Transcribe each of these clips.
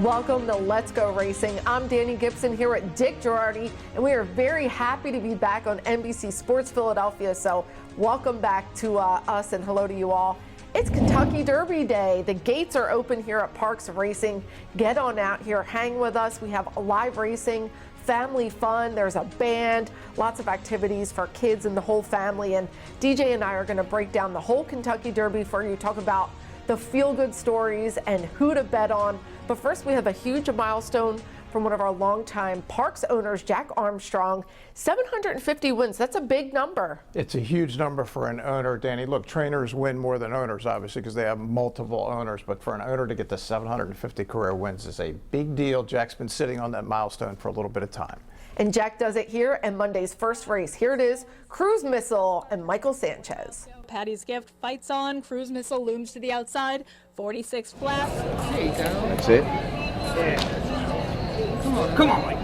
Welcome to Let's Go Racing. I'm Dani Gibson here at Dick Jerardi, and we are very happy to be back on NBC Sports Philadelphia. So welcome back to us, and hello to you all. It's Kentucky Derby Day. The gates are open here at Parx Racing. Get on out here, hang with us. We have live racing, family fun. There's a band, lots of activities for kids and the whole family. And DJ and I are going to break down the whole Kentucky Derby for you, talk about the feel-good stories and who to bet on. But first, we have a huge milestone from one of our longtime Parx owners, Jack Armstrong. 750 wins. That's a big number. It's a huge number for an owner, Danny. Look, trainers win more than owners, obviously, because they have multiple owners. But for an owner to get to 750 career wins is a big deal. Jack's been sitting on that milestone for a little bit of time. And Jack does it here in Monday's first race. Here it is, Cruise Missile and Michael Sanchez. Patty's Gift fights on. Cruise Missile looms to the outside. 46 flat. There you go. That's it. Come on, Mike.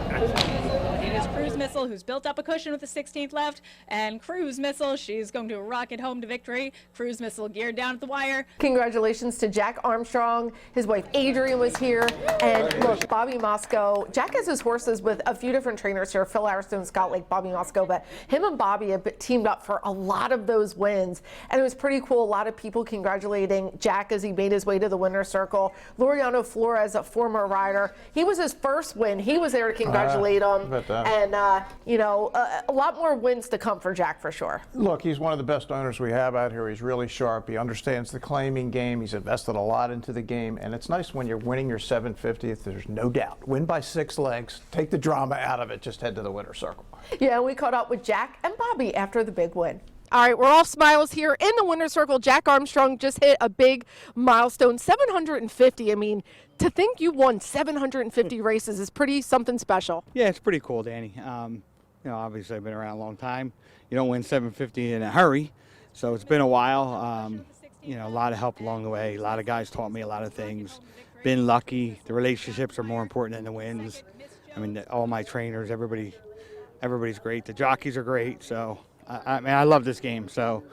It is Cruise Missile, who's built up a cushion with the 16th left, and Cruise Missile, she's going to rocket home to victory. Cruise Missile geared down at the wire. Congratulations to Jack Armstrong. His wife Adrian was here, and look, Bobby Mosco. Jack has his horses with a few different trainers here, Phil Aristone, Scott Lake, Bobby Mosco, but him and Bobby have teamed up for a lot of those wins, and it was pretty cool. A lot of people congratulating Jack as he made his way to the winner's circle. Laureano Flores, a former rider, he was his first win. He was there to congratulate him, and a lot more wins to come for Jack for sure. Look, he's one of the best owners we have out here. He's really sharp. He understands the claiming game. He's invested a lot into the game, and it's nice when you're winning your 750th. There's no doubt. Win by 6 legs. Take the drama out of it. Just head to the winner's circle. Yeah, we caught up with Jack and Bobby after the big win. All right, we're all smiles here in the winner's circle. Jack Armstrong just hit a big milestone, 750. I mean, to think you won 750 races is pretty something special. Yeah, it's pretty cool, Danny. Obviously I've been around a long time. You don't win 750 in a hurry, so it's been a while. A lot of help along the way. A lot of guys taught me a lot of things. Been lucky. The relationships are more important than the wins. I mean, all my trainers, everybody's great. The jockeys are great. So, I love this game. So,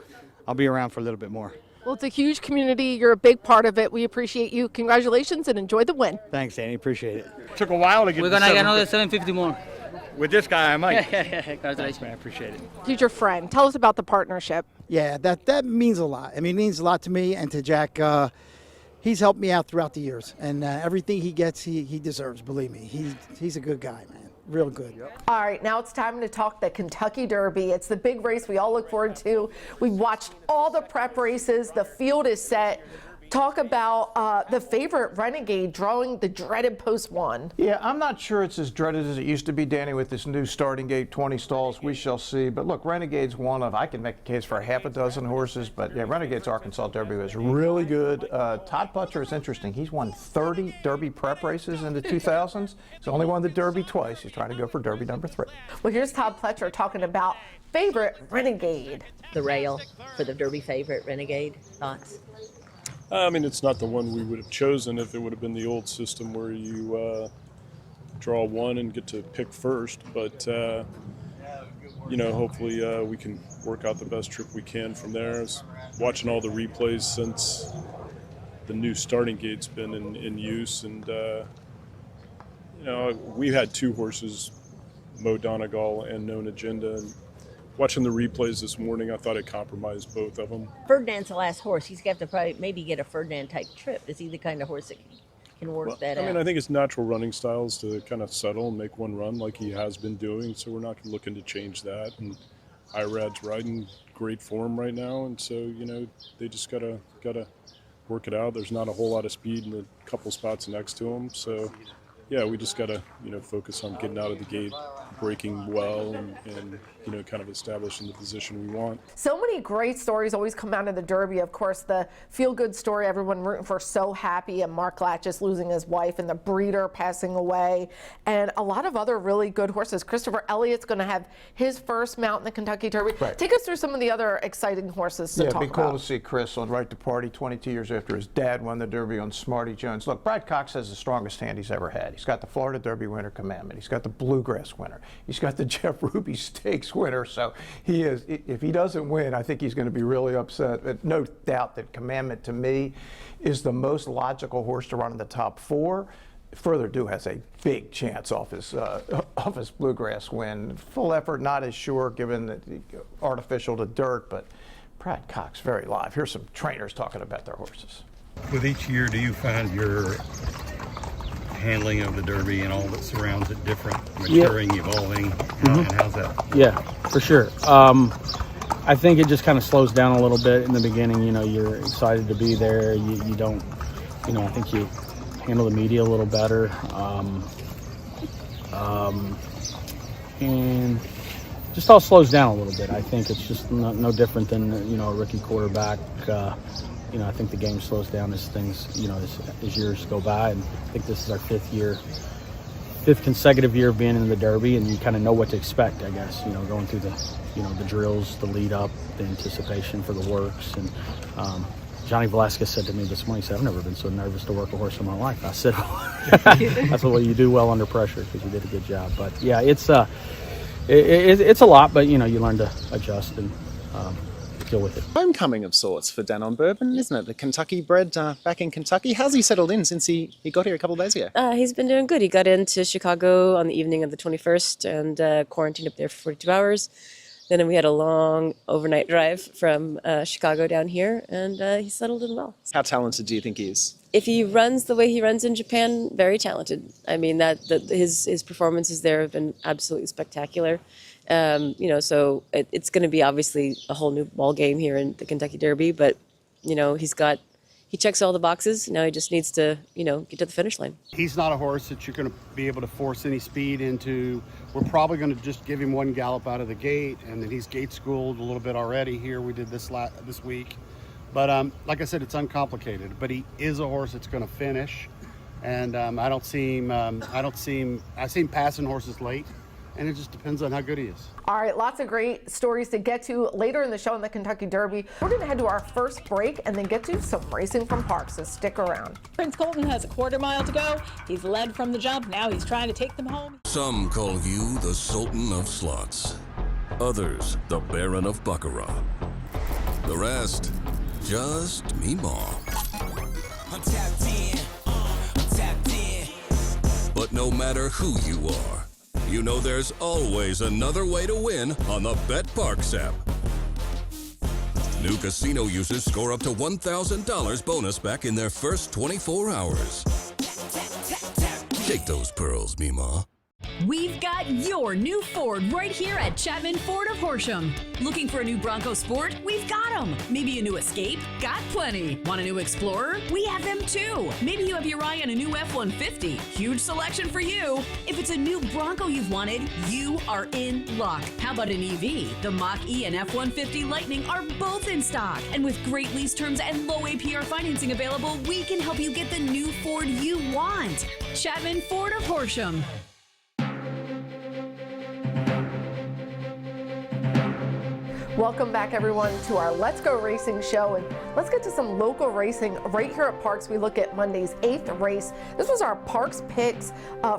I'll be around for a little bit more. Well, it's a huge community. You're a big part of it. We appreciate you. Congratulations and enjoy the win. Thanks, Danny. Appreciate it. Took a while to get. We're gonna get another 750 more. With this guy, I might. Congratulations, man. I appreciate it. He's your friend. Tell us about the partnership. Yeah, that means a lot. I mean, it means a lot to me and to Jack. He's helped me out throughout the years, and everything he gets, he deserves. Believe me, he's a good guy, man. Real good. Yep. All right, now it's time to talk the Kentucky Derby. It's the big race we all look forward to. We've watched all the prep races. The field is set. Talk about the favorite Renegade drawing the dreaded post 1. Yeah, I'm not sure it's as dreaded as it used to be, Danny, with this new starting gate, 20 stalls. We shall see. But look, Renegade's one of, I can make a case for half a dozen horses, but yeah, Renegade's Arkansas Derby was really good. Todd Pletcher is interesting. He's won 30 Derby prep races in the 2000s. He's only won the Derby twice. He's trying to go for Derby number 3. Well, here's Todd Pletcher talking about favorite Renegade. The rail for the Derby favorite, Renegade. Thoughts? I mean, it's not the one we would have chosen if it would have been the old system where you draw one and get to pick first. But, hopefully we can work out the best trip we can from there. I was watching all the replays since the new starting gate's been in use. And, we had 2 horses, Mo Donegal and Known Agenda. And watching the replays this morning, I thought it compromised both of them. Ferdinand's the last horse. He's got to probably maybe get a Ferdinand type trip. Is he the kind of horse that can work that out? I mean, I think his natural running style is to kind of settle and make one run like he has been doing. So we're not looking to change that. And Irad's riding great form right now, and so they just gotta work it out. The's not a whole lot of speed in the couple spots next to him, so. Yeah, we just got to, focus on getting out of the gate, breaking well, and kind of establishing the position we want. So many great stories always come out of the Derby. Of course, the feel-good story, everyone rooting for So Happy, and Mark Latches losing his wife, and the breeder passing away, and a lot of other really good horses. Christopher Elliott's going to have his first mount in the Kentucky Derby. Right. Take us through some of the other exciting horses to talk about. Yeah, it'd be cool to see Chris on Right to Party 22 years after his dad won the Derby on Smarty Jones. Look, Brad Cox has the strongest hand he's ever had. He's got the Florida Derby winner, Commandment. He's got the Bluegrass winner. He's got the Jeff Ruby Stakes winner. So he is, if he doesn't win, I think he's going to be really upset. But no doubt that Commandment, to me, is the most logical horse to run in the top 4. Further Ado has a big chance off his bluegrass win. Full effort, not as sure given that artificial to dirt, but Brad Cox very live. Here's some trainers talking about their horses. With each year, do you find your handling of the Derby and all that surrounds it different, maturing, evolving? And how's that? Yeah, for sure. I think it just kind of slows down a little bit in the beginning. You know, you're excited to be there. You don't, you know, I think you handle the media a little better. And just all slows down a little bit. I think it's just no different than, you know, a rookie quarterback. You know, I think the game slows down as things, you know, as years go by. And I think this is our fifth consecutive year of being in the Derby, and you kind of know what to expect, I guess, you know, going through the, you know, the drills, the lead up, the anticipation for the works. And Johnny Velasquez said to me this morning, he said, I've never been so nervous to work a horse in my life. I said, that's what you do well under pressure, because you did a good job. But yeah, it's a lot, but you know, you learn to adjust and deal with it. Homecoming of sorts for Dan on Bourbon, isn't it? The Kentucky bred back in Kentucky. How's he settled in since he got here a couple of days ago? He's been doing good. He got into Chicago on the evening of the 21st and quarantined up there for 42 hours. Then we had a long overnight drive from Chicago down here, and he settled in well. How talented do you think he is? If he runs the way he runs in Japan, very talented. I mean, his performances there have been absolutely spectacular. You know, so it's going to be obviously a whole new ball game here in the Kentucky Derby, but you know, he checks all the boxes. Now he just needs to, you know, get to the finish line. He's not a horse that you're going to be able to force any speed into. We're probably going to just give him one gallop out of the gate, and then he's gate schooled a little bit already here. We did this week, but like I said, it's uncomplicated. But he is a horse that's going to finish, and I see him passing horses late. And it just depends on how good he is. All right, lots of great stories to get to later in the show in the Kentucky Derby. We're going to head to our first break and then get to some racing from Parx, so stick around. Prince Colton has a quarter mile to go. He's led from the jump. Now he's trying to take them home. Some call you the Sultan of Slots. Others, the Baron of Baccarat. The rest, just Meemaw. I'm tapped in. I'm tapped in. But no matter who you are, you know there's always another way to win on the Parx app. New casino users score up to $1,000 bonus back in their first 24 hours. Take those pearls, Meemaw. We've got your new Ford right here at Chapman Ford of Horsham. Looking for a new Bronco Sport? We've got them. Maybe a new Escape? Got plenty. Want a new Explorer? We have them too. Maybe you have your eye on a new F-150. Huge selection for you. If it's a new Bronco you've wanted, you are in luck. How about an EV? The Mach-E and F-150 Lightning are both in stock. And with great lease terms and low APR financing available, we can help you get the new Ford you want. Chapman Ford of Horsham. Welcome back, everyone, to our Let's Go Racing show. And let's get to some local racing right here at Parx. We look at Monday's 8th race. This was our Parx Picks.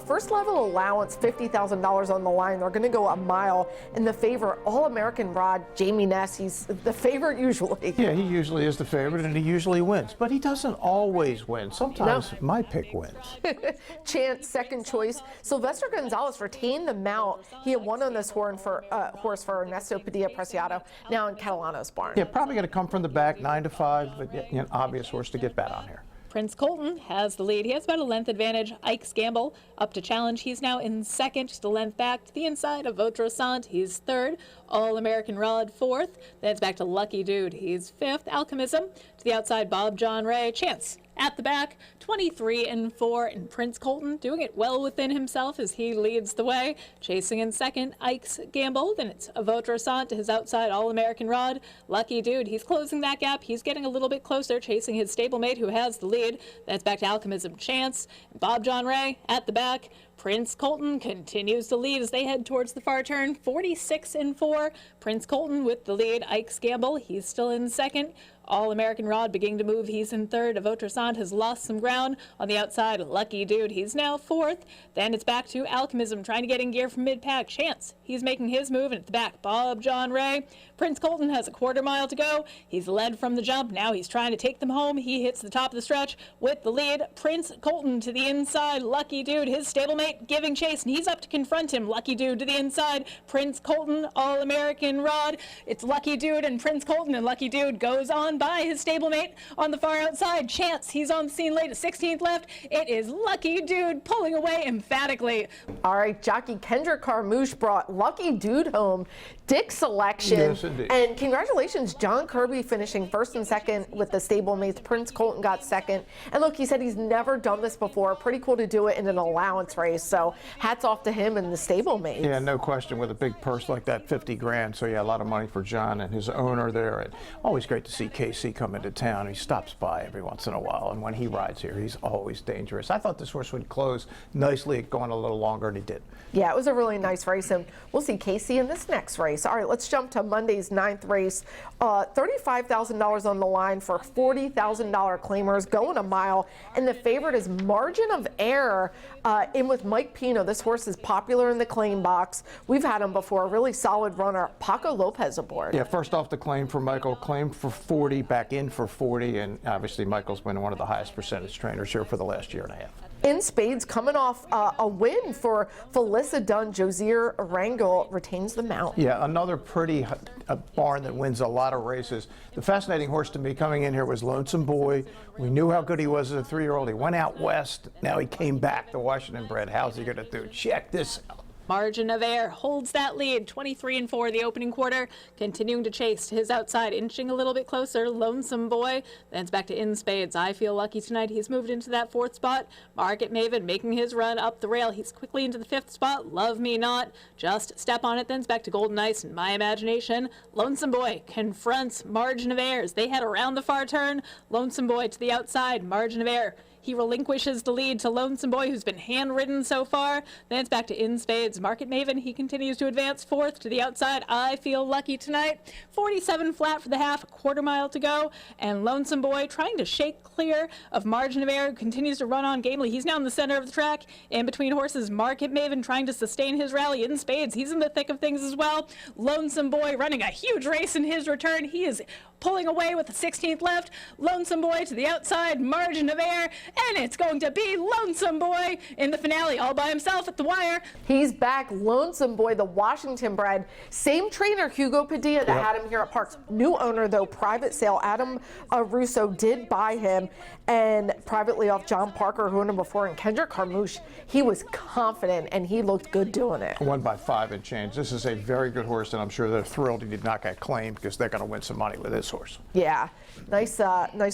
First level allowance, $50,000 on the line. They're going to go a mile. And the favorite, All-American Rod, Jamie Ness. He's the favorite usually. Yeah, he usually is the favorite, and he usually wins. But he doesn't always win. Sometimes my pick wins. Chance, second choice. Sylvester Gonzalez retained the mount. He had won on this horse for Ernesto Padilla Preciado, now in Catalano's barn. Yeah, probably going to come from the back, 9 to 5, but you know, obvious horse to get bet on here. Prince Colton has the lead. He has about a length advantage. Ike's Gamble up to challenge. He's now in second, just a length back to the inside of Votre Sant. He's third. All-American Rod fourth. Then it's back to Lucky Dude. He's fifth. Alchemism to the outside. Bob John Ray. Chance at the back, 23-4, and Prince Colton doing it well within himself as he leads the way. Chasing in second, Ike's Gamble. Then it's Votre Sant to his outside, All-American Rod. Lucky Dude, he's closing that gap. He's getting a little bit closer, chasing his stablemate who has the lead. Then it's back to Alchemism, Chance, and Bob John Ray at the back. Prince Colton continues to lead as they head towards the far turn, 46-4. Prince Colton with the lead. Ike's Gamble, he's still in second. All-American Rod beginning to move. He's in third. Avotrasant has lost some ground on the outside. Lucky Dude, he's now fourth. Then it's back to Alchemism trying to get in gear from mid-pack. Chance, he's making his move, and at the back, Bob John Ray. Prince Colton has a quarter mile to go. He's led from the jump. Now he's trying to take them home. He hits the top of the stretch with the lead. Prince Colton to the inside. Lucky Dude, his stablemate, giving chase, and he's up to confront him. Lucky Dude to the inside. Prince Colton, All-American Rod. It's Lucky Dude and Prince Colton, and Lucky Dude goes on by his stablemate on the far outside. Chance, he's on the scene late, 16th left. It is Lucky Dude pulling away emphatically. All right, jockey Kendrick Carmouche brought Lucky Dude home. Dick selection. Yes, indeed. And congratulations, John Kirby finishing first and second with the stablemates. Prince Colton got second. And look, he said he's never done this before. Pretty cool to do it in an allowance race. So hats off to him and the stablemates. Yeah, no question, with a big purse like that, 50 grand. So yeah, a lot of money for John and his owner there. And always great to see KC come into town. He stops by every once in a while, and when he rides here, he's always dangerous. I thought this horse would close nicely, going a little longer, and he did. Yeah, it was a really nice race, and we'll see Casey in this next race. All right, let's jump to Monday's 9th race. $35,000 on the line for $40,000 claimers, going a mile, and the favorite is Margin of Error in with Mike Pino. This horse is popular in the claim box. We've had him before, a really solid runner. Paco Lopez aboard. Yeah, first off the claim for Michael, claimed for 40, back in for 40, and obviously Michael's been one of the highest percentage trainers here for the last year and a half. In Spades, coming off a win for Felissa Dunn, Josier Rangel retains the mount. Yeah, another pretty barn that wins a lot of races. The fascinating horse to me coming in here was Lonesome Boy. We knew how good he was as a 3-year-old. He went out west. Now he came back, the Washington bred. How's he going to do? Check this out. Margin of Error holds that lead, 23-4 the opening quarter, continuing to chase to his outside, inching a little bit closer. Lonesome Boy, then it's back to In Spades. I Feel Lucky Tonight. He's moved into that 4th spot. Market Maven making his run up the rail. He's quickly into the 5th spot. Love Me Not, just step on it. Then it's back to Golden Ice and My Imagination. Lonesome Boy confronts Margin of Error as they head around the far turn. Lonesome Boy to the outside. Margin of Error. He relinquishes the lead to Lonesome Boy, who's been hand-ridden so far. Then it's back to In Spades. Market Maven, he continues to advance 4th to the outside. I Feel Lucky Tonight. 47 flat for the half, a quarter mile to go. And Lonesome Boy trying to shake clear of Margin of Error, continues to run on gamely. He's now in the center of the track. In between horses, Market Maven trying to sustain his rally. In Spades, he's in the thick of things as well. Lonesome Boy running a huge race in his return. He is pulling away with the 16th left. Lonesome Boy to the outside, Margin of Error, and it's going to be Lonesome Boy in the finale, all by himself at the wire. He's back, Lonesome Boy, the Washington bred. Same trainer, Hugo Padilla, that had him here at Parx. New owner, though, private sale. Adam Russo did buy him, and privately off John Parker, who owned him before, and Kendrick Carmouche. He was confident, and he looked good doing it. Won by 5 and change. This is a very good horse, and I'm sure they're thrilled he did not get claimed, because they're going to win some money with this horse. Yeah, nice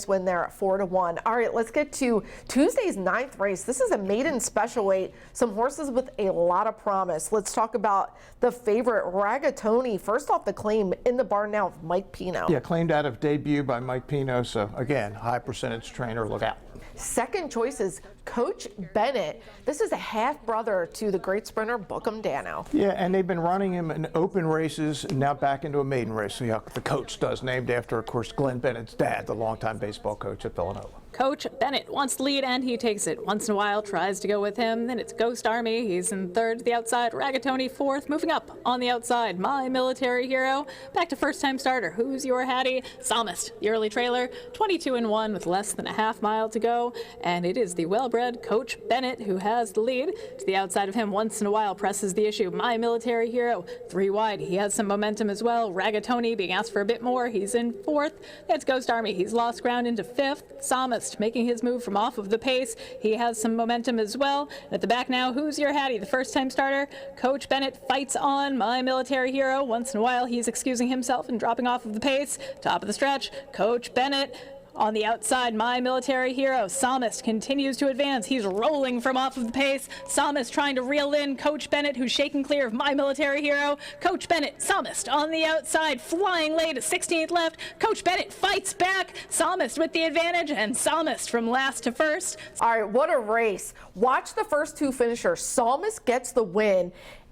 win there at 4-1. All right, let's get to Tuesday's 9th race. This is a maiden special weight. Some horses with a lot of promise. Let's talk about the favorite, Ragatoni. First off, the claim in the barn now of Mike Pino. Yeah, claimed out of debut by Mike Pino. So again, high percentage trainer. Look out. Second choice is Coach Bennett. This is a half-brother to the great sprinter Bookham Dano. Yeah, and they've been running him in open races, now back into a maiden race. So, yeah, the coach does, named after, of course, Glenn Bennett's dad, the longtime baseball coach at Villanova. Coach Bennett wants the lead, and he takes it. Once in a while, tries to go with him. Then it's Ghost Army. He's in 3rd to the outside. Ragatoni 4th. Moving up on the outside, My Military Hero. Back to first-time starter. Who's Your Hattie? Psalmist, the early trailer. 22-1 with less than a half mile to go. And it is the well-bred Coach Bennett who has the lead. To the outside of him, once in a while, presses the issue. My Military Hero, 3 wide. He has some momentum as well. Ragatoni being asked for a bit more. He's in 4th. That's Ghost Army. He's lost ground into 5th. Psalmist making his move from off of the pace. He has some momentum as well. And at the back now, Who's Your Hattie? The first-time starter. Coach Bennett fights on. My Military Hero. Once in a while, he's excusing himself and dropping off of the pace. Top of the stretch, Coach Bennett On the outside, My Military Hero, Psalmist, continues to advance. He's rolling from off of the pace. Psalmist trying to reel in Coach Bennett, who's shaking clear of My Military Hero. Coach Bennett, Psalmist on the outside, flying late at 16th left. Coach Bennett fights back. Psalmist with the advantage, and Psalmist from last to first. All right, what a race. Watch the first two finishers. Psalmist gets the win.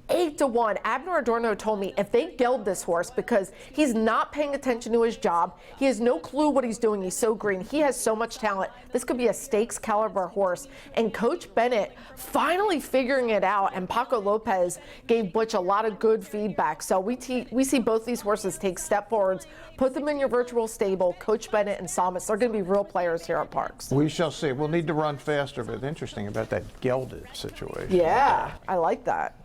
8-1. Abner Adorno told me if they geld this horse because he's not paying attention to his job, he has no clue what he's doing, he's so green, he has so much talent, this could be a stakes caliber horse. And Coach Bennett finally figuring it out, and Paco Lopez gave Butch a lot of good feedback. So we see both these horses take step forwards, put them in your virtual stable. Coach Bennett and Psalmist, they're going to be real players here at Parx. We shall see. We'll need to run faster, but interesting about that gelded situation. Yeah, I like that.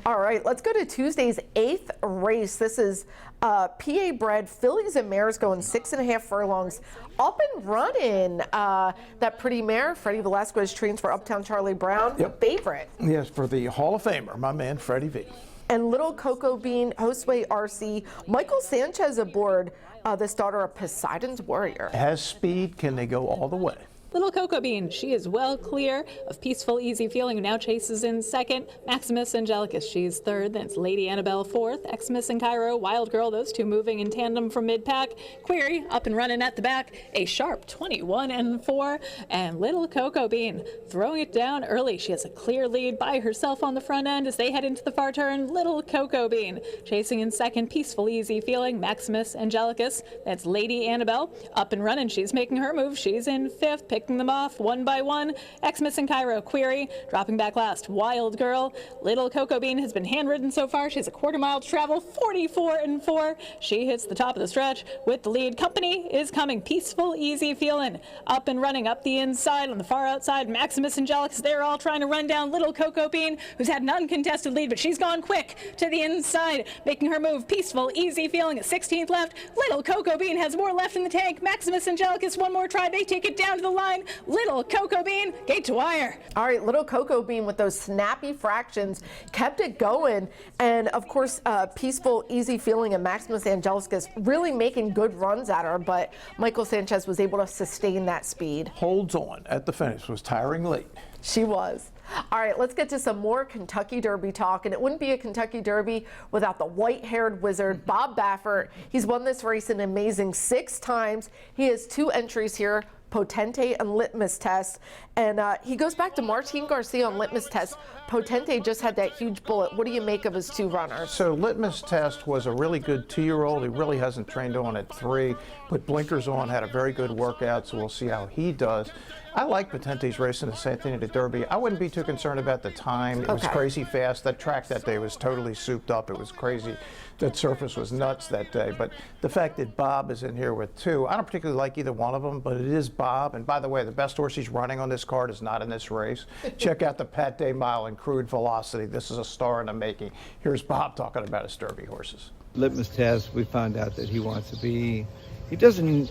All right, let's go to Tuesday's 8th race. This is PA bred fillies and mares going 6.5 furlongs. Up and running. That pretty mare, Freddie Velasquez, trains for Uptown Charlie Brown. Yep. Favorite. Yes, for the Hall of Famer, my man Freddie V. And Little Cocoa Bean, Josue RC, Michael Sanchez aboard, this daughter of Poseidon's Warrior. Has speed. Can they go all the way? Little Cocoa Bean, she is well clear of Peaceful Easy Feeling, who now chases in second. Maximus Angelicus, she's third. Then it's Lady Annabelle fourth. Xmas and Cairo, Wild Girl, those two moving in tandem from mid-pack. Query up and running at the back, a sharp 21-4. And Little Cocoa Bean throwing it down early. She has a clear lead by herself on the front end as they head into the far turn. Little Cocoa Bean chasing in second. Peaceful Easy Feeling, Maximus Angelicus. That's Lady Annabelle up and running. She's making her move. She's in fifth. Picking them off one by one. Xmas and Cairo, Query dropping back last. Wild Girl. Little Cocoa Bean has been handridden so far. She has a quarter mile to travel, 44-4. She hits the top of the stretch with the lead. Company is coming. Peaceful Easy Feeling up and running up the inside. On the far outside, Maximus Angelicus, they're all trying to run down Little Cocoa Bean, who's had an uncontested lead, but she's gone quick to the inside, making her move. Peaceful Easy Feeling at 16th left. Little Cocoa Bean has more left in the tank. Maximus Angelicus, one more try. They take it down to the line. Little Cocoa Bean, gate to wire. All right, Little Cocoa Bean with those snappy fractions kept it going. And of course, Peaceful Easy Feeling and Maximus Angelicus really making good runs at her, but Michael Sanchez was able to sustain that speed. Holds on at the finish, was tiring late. She was. All right, let's get to some more Kentucky Derby talk. And it wouldn't be a Kentucky Derby without the white-haired wizard, Bob Baffert. He's won this race an amazing 6 times. He has 2 entries here, Potente and Litmus Test. And he goes back to Martin Garcia on Litmus Test. Potente just had that huge bullet. What do you make of his 2 runners? So Litmus Test was a really good 2-year-old. He really hasn't trained on at 3. Put blinkers on, had a very good workout, so we'll see how he does. I like Potente's race in the St. Anthony Derby. I wouldn't be too concerned about the time. It was crazy fast. That track that day was totally souped up. It was crazy. That surface was nuts that day. But the fact that Bob is in here with 2, I don't particularly like either one of them, but it is Bob. And by the way, the best horse he's running on this card is not in this race. Check out the Pat Day Mile and Crude Velocity. This is a star in the making. Here's Bob talking about his Derby horses. Litmus Test, we found out that he wants to be, he doesn't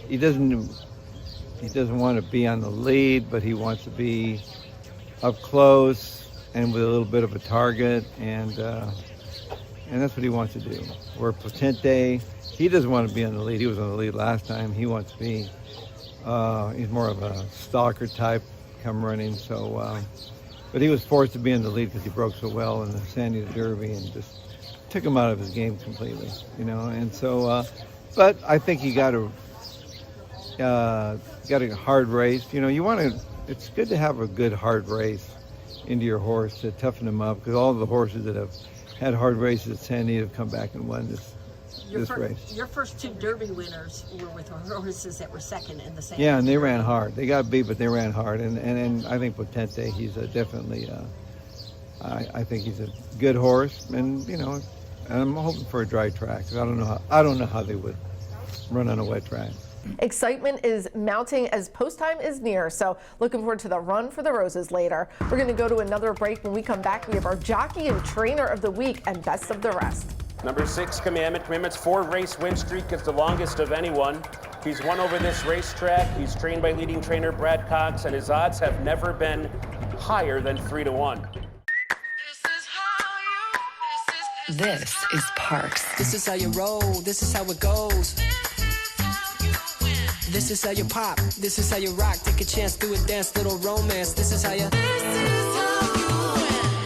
want to be on the lead, but he wants to be up close and with a little bit of a target, and that's what he wants to do. Where Potente, he doesn't want to be on the lead. He was on the lead last time. He wants to be, he's more of a stalker type, come running. So, but he was forced to be in the lead because he broke so well in the San Diego Derby and just took him out of his game completely, you know. And so, but I think he got a hard race. You know, you want to, it's good to have a good hard race into your horse to toughen him up, because all the horses that have had hard races at San Diego have come back and won this race. Your first 2 Derby winners were with horses that were second in the same. Yeah, and they ran hard. They got beat, but they ran hard. And I think Potente, he's definitely, I think he's a good horse. And, you know, and I'm hoping for a dry track, because I don't know how they would run on a wet track. Excitement is mounting as post time is near, so looking forward to the Run for the Roses later. We're going to go to another break. When we come back, we have our Jockey and Trainer of the Week and Best of the Rest. Number 6, Commandment. Commandement's 4-race win streak is the longest of anyone. He's won over this racetrack. He's trained by leading trainer Brad Cox, and his odds have never been higher than 3-1. This is Parx. This is how you roll. This is how it goes. This is how you pop, this is how you rock. Take a chance, do a dance, little romance. This is how you.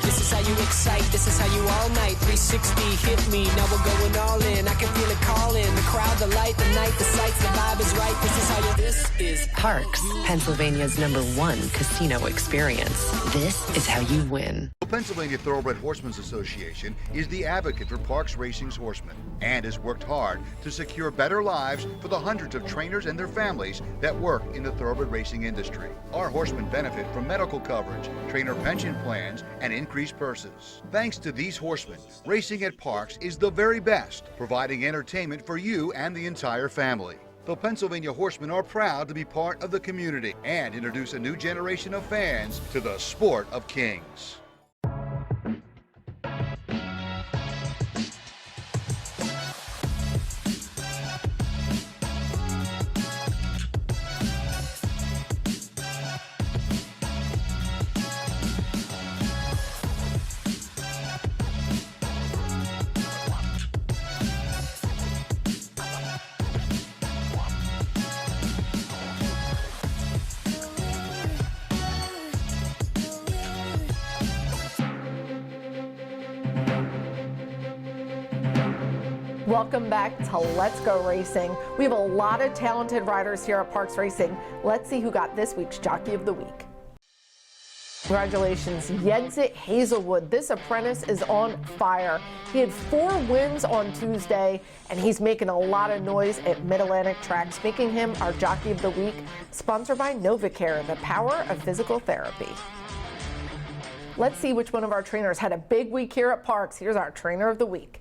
This is how you excite, this is how you all night. 360 hit me, now we're going all in. I can feel it calling, the crowd, the light, the night, the sights, the vibe is right. This is how you. This is Parx, Pennsylvania's #1 casino experience. This is how you win. The Pennsylvania Thoroughbred Horsemen's Association is the advocate for Parx Racing's horsemen and has worked hard to secure better lives for the hundreds of trainers and their families that work in the thoroughbred racing industry. Our horsemen benefit from medical coverage, trainer pension plans, and increased purses. Thanks to these horsemen, racing at Parx is the very best, providing entertainment for you and the entire family. The Pennsylvania Horsemen are proud to be part of the community and introduce a new generation of fans to the sport of kings. Welcome back to Let's Go Racing. We have a lot of talented riders here at Parx Racing. Let's see who got this week's Jockey of the Week. Congratulations, Yedzit Hazelwood. This apprentice is on fire. He had 4 wins on Tuesday, and he's making a lot of noise at Mid-Atlantic tracks, making him our Jockey of the Week, sponsored by NovaCare, the power of physical therapy. Let's see which one of our trainers had a big week here at Parx. Here's our Trainer of the Week.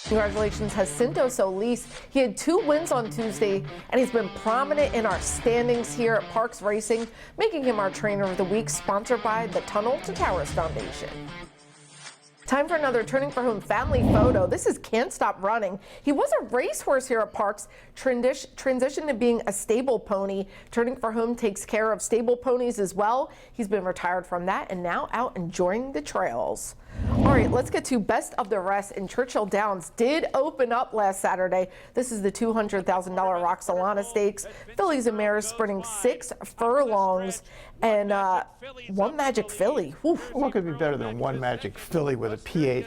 Congratulations, Jacinto Solis. He had 2 wins on Tuesday, and he's been prominent in our standings here at Parx Racing, making him our Trainer of the Week, sponsored by the Tunnel to Towers Foundation. Time for another Turning for Home family photo. This is Can't Stop Running. He was a racehorse here at Parx, transitioned to being a stable pony. Turning for Home takes care of stable ponies as well. He's been retired from that and now out enjoying the trails. All right, let's get to Best of the Rest. And Churchill Downs did open up last Saturday. This is the $200,000 Roxalana Stakes. Fillies and mares sprinting 6 furlongs and 1 Magic Filly. What could be better than 1 Magic Filly with a PHILLY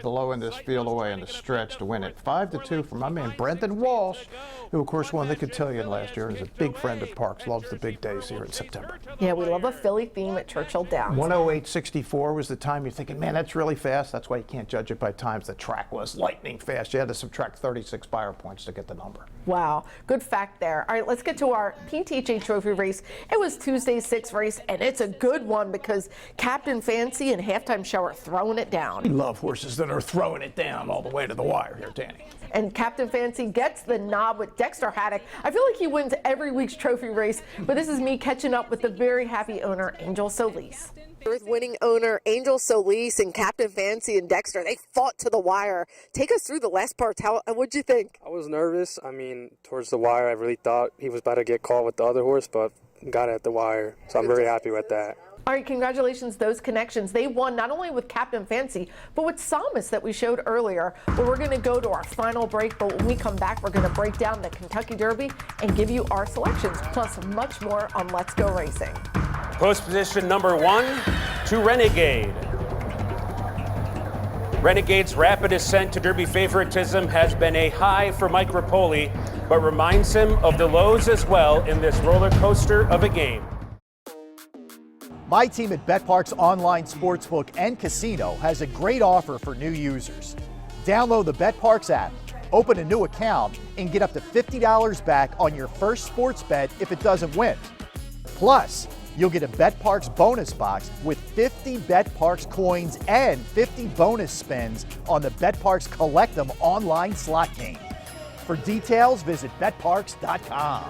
blowing this field away in the stretch to win it 5-2 from my man Brendan Walsh, who of course won the cotillion last year and is a big friend of Parx. Loves the big days here in September. Yeah, we love a Philly theme at Churchill Downs. 1:08.64 was the time. You're thinking, man, that's really fast. That's why you can't judge it by times. The track was lightning fast. You had to subtract 36 buyer points to get the number. Wow, good fact there. All right, let's get to our PTJ Trophy race. It was Tuesday's 6th race, and it's a good one because Captain Fancy and Halftime Show are throwing it down. We love horses that are throwing it down all the way to the wire here, Danny. And Captain Fancy gets the nod with Dexter Haddock. I feel like he wins every week's trophy race, but this is me catching up with the very happy owner, Angel Solis. Winning owner Angel Solis and Captain Fancy and Dexter, they fought to the wire. Take us through the last part. What'd you think? I was nervous. I mean, towards the wire, I really thought he was about to get caught with the other horse, but got it at the wire. So I'm very happy with that. All right, congratulations, those connections. They won not only with Captain Fancy, but with Psalmist that we showed earlier. But we're going to go to our final break, but when we come back, we're going to break down the Kentucky Derby and give you our selections, plus much more on Let's Go Racing. Post position number 1 to Renegade. Renegade's rapid ascent to Derby favoritism has been a high for Mike Rapoli, but reminds him of the lows as well in this roller coaster of a game. My team at BetParx Online Sportsbook and Casino has a great offer for new users. Download the BetParx app, open a new account, and get up to $50 back on your first sports bet if it doesn't win. Plus, you'll get a BetParx bonus box with 50 BetParx coins and 50 bonus spins on the BetParx Collect 'em online slot game. For details, visit betparx.com.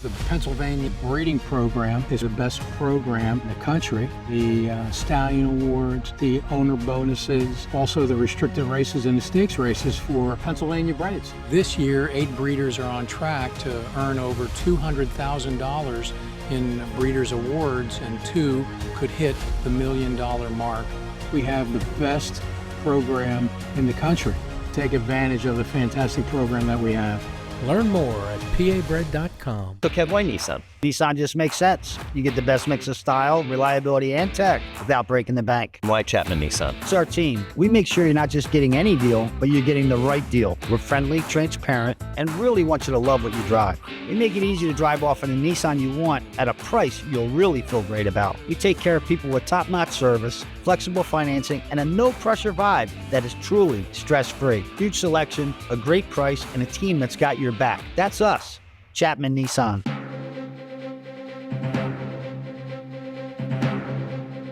The Pennsylvania breeding program is the best program in the country. The Stallion Awards, the owner bonuses, also the restricted races and the stakes races for Pennsylvania breds. This year, 8 breeders are on track to earn over $200,000 in breeders awards, and 2 could hit the $1 million mark. We have the best program in the country. take advantage of the fantastic program that we have. Learn more at pabread.com. So Kev, why Nissan? Nissan just makes sense. You get the best mix of style, reliability, and tech without breaking the bank. Why Chapman Nissan? It's our team. We make sure you're not just getting any deal, but you're getting the right deal. We're friendly, transparent, and really want you to love what you drive. We make it easy to drive off in a Nissan you want at a price you'll really feel great about. We take care of people with top-notch service, flexible financing, and a no-pressure vibe that is truly stress-free. Huge selection, a great price, and a team that's got your back. That's us, Chapman Nissan.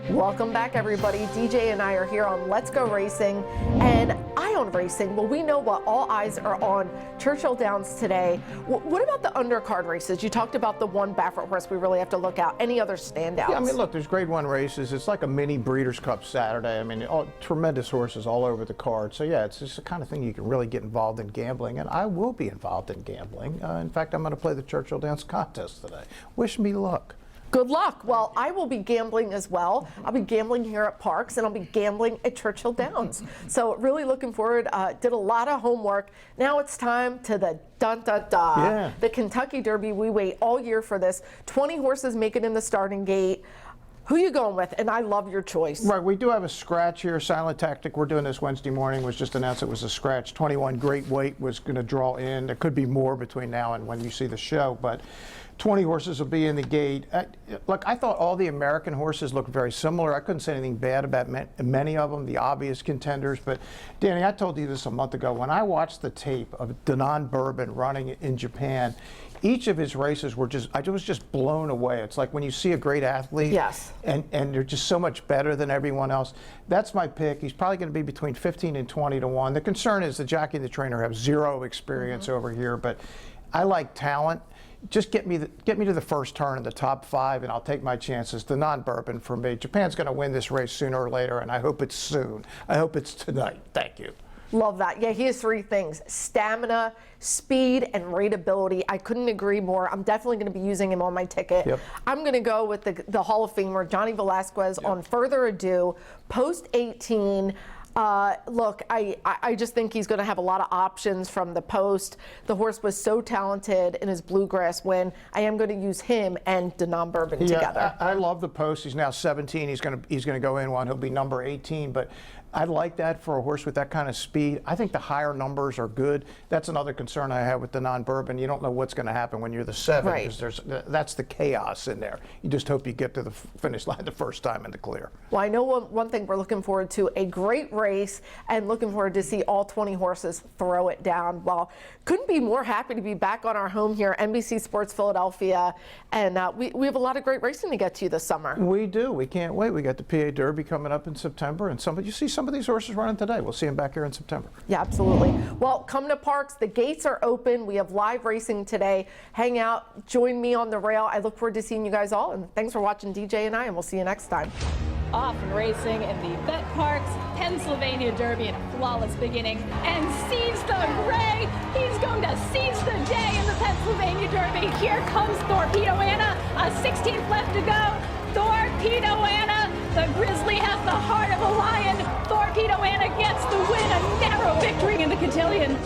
Welcome back, everybody. DJ and I are here on Let's Go Racing and Ion Racing. Well, we know what all eyes are on Churchill Downs today. What about the undercard races? You talked about the one Baffert horse we really have to look out. Any other standouts? Yeah, I mean, look, there's Grade 1 races. It's like a mini Breeders' Cup Saturday. I mean, tremendous horses all over the card. So, yeah, it's just the kind of thing you can really get involved in gambling, and I will be involved in gambling. In fact, I'm going to play the Churchill Downs contest today. Wish me luck. Good luck. Well, I will be gambling as well. I'll be gambling here at Parx, and I'll be gambling at Churchill Downs. So really looking forward. Did a lot of homework. Now it's time to the dun-dun-dun. Yeah. The Kentucky Derby. We wait all year for this. 20 horses make it in the starting gate. Who you going with? And I love your choice. Right, we do have a scratch here. Silent Tactic, we're doing this Wednesday morning, was just announced it was a scratch. 21 Great Weight was going to draw in. There could be more between now and when you see the show, but 20 horses will be in the gate. Look, I thought all the American horses looked very similar. I couldn't say anything bad about many of them, the obvious contenders. But, Danny, I told you this a month ago. When I watched the tape of Danon Bourbon running in Japan, each of his races were just, I was just blown away. It's like when you see a great athlete, yes, and they're just so much better than everyone else. That's my pick. He's probably going to be between 15 and 20 to 1. The concern is the jockey and the trainer have zero experience over here, but I like talent. Just get me to the first turn in the top 5, and I'll take my chances. Danon Bourbon for me. Japan's going to win this race sooner or later, and I hope it's soon. I hope it's tonight. Thank you. Love that. Yeah, he has 3 things: stamina, speed, and rateability. I couldn't agree more. I'm definitely going to be using him on my ticket. Yep. I'm going to go with the Hall of Famer, Johnny Velasquez, on Further Ado, post 18. Look, I just think he's going to have a lot of options from the post. The horse was so talented in his bluegrass win. I am going to use him and Danon Bourbon together. I love the post. He's now 17. He's going to go in one. He'll be number 18. But I like that for a horse with that kind of speed. I think the higher numbers are good. That's another concern I have with Danon Bourbon. You don't know what's going to happen when you're the 7. Right. Because that's the chaos in there. You just hope you get to the finish line the first time in the clear. Well, I know one thing we're looking forward to, a great race, and looking forward to see all 20 horses throw it down. Well, couldn't be more happy to be back on our home here, NBC Sports Philadelphia, and we have a lot of great racing to get to this summer. We do. We can't wait. We got the PA Derby coming up in September, and you see some of these horses running today. We'll see them back here in September. Yeah, absolutely. Well, come to Parx. The gates are open. We have live racing today. Hang out. Join me on the rail. I look forward to seeing you guys all, and thanks for watching DJ and I, and we'll see you next time. Off and racing in the Parx Pennsylvania Derby in a flawless beginning, and seize the gray. He's going to seize the day in the Pennsylvania Derby. Here comes Torpedo Anna, a 16th left to go. Torpedo Anna, the Grizzly has the heart of a lion. Torpedo Anna gets the win, a narrow victory in the cotillion.